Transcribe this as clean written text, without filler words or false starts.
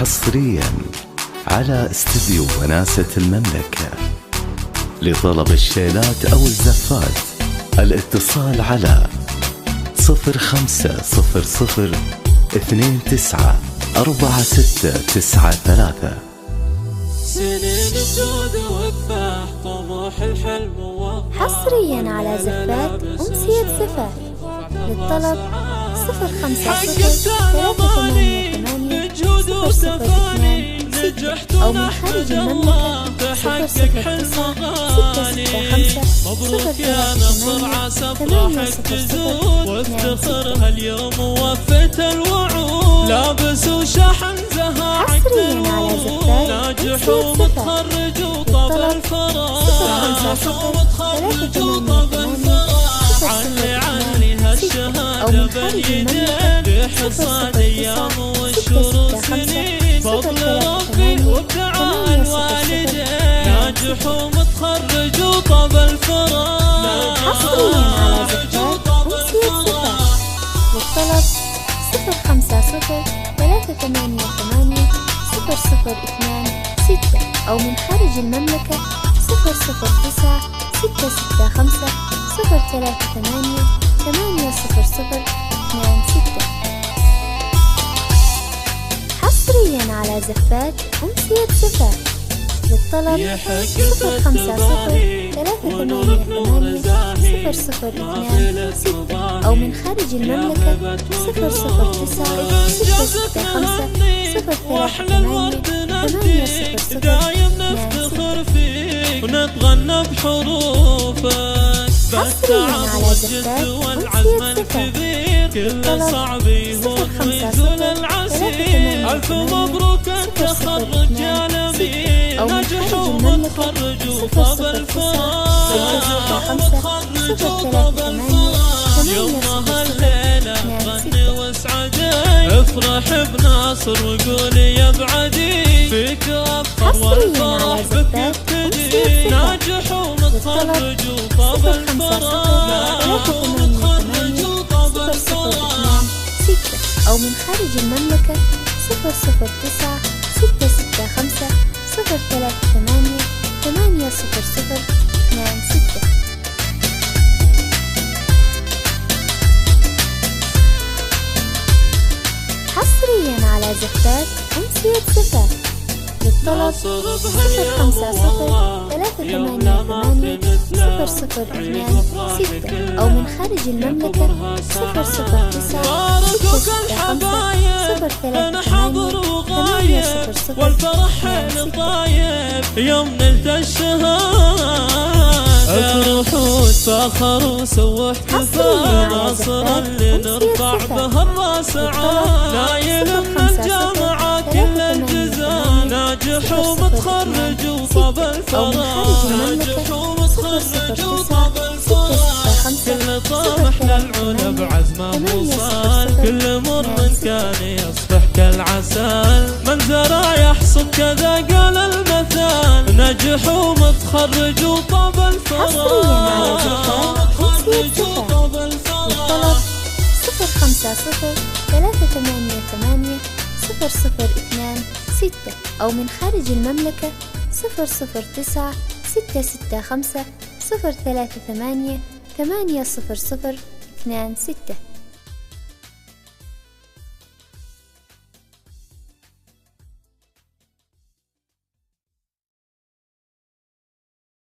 حصريا على استديو وناسة المملكة. لطلب الشيلات أو الزفات الاتصال على 0500294693. سنين الجود وفاح طموح الحلم ووفاح. حصريا على زفات أمسية زفاف. للطلب 05003888 نجحت أو من خارج المملكة 0096665 مبروك يا نصر عسى افراحك تزول وافتخرها اليوم ووفيت الوعود. لابس وشحن زهاعك حصريا على زفاف ناجح أمسية ومتخرج وطب الفراغ. ناجح ومتخرج وطب الفراغ. علي هالشهادة باليدين بحصاد ايام والشهور سنين. فضل ربي وابداع الوالدين ناجح ومتخرج وطب الفراغ. حصريا على زفاف أمسية زفاف. للطلب 0503880002 أو من خارج المملكة 0096635 حصريا على زفات أمسية زفاف. للطلب 0503880002 أو من خارج المملكة 00965 دايم نفتخر فيك ونتغنى بحروفك. حصريا على زفاف والعزم الكبير كل صعب يهون ويزول العسير. ألف مبروك التخرج يا الأمير ناجح ومتخرج وطب الفراغ. ناجح ومتخرج وطب الفراغ. يومها الليلة غني واسعدي افرح بناصر وقولي يا بعدي فيك أفخر والفرح بك يبتدي. ناجح ومتخرج وطب الفراغ. ناجح ومتخرج وطب الفراغ. أو من خارج المملكة 0096635 حصريا على زفات أمسية زفاف. للطلب 0503880002 أو من خارج المملكة 0096635 والفرح الطايب يوم نلت الشهادة. افرح وتفاخر وسووا احتفال ناصر اللي نرفع به الراس عال. نايل من الجامعة كل الجزاء ناجح ومتخرج وطب الفراغ. ناجح ومتخرج وطب الفراغ. كل طمحنا العلا بعزمه وصال. كل مر كان يصبح كالعسل من زرع يحصد كذا قال المثل. ناجح ومتخرج وطب الفراغ. للطلب 0503880002 أو من خارج المملكة 009665038800026.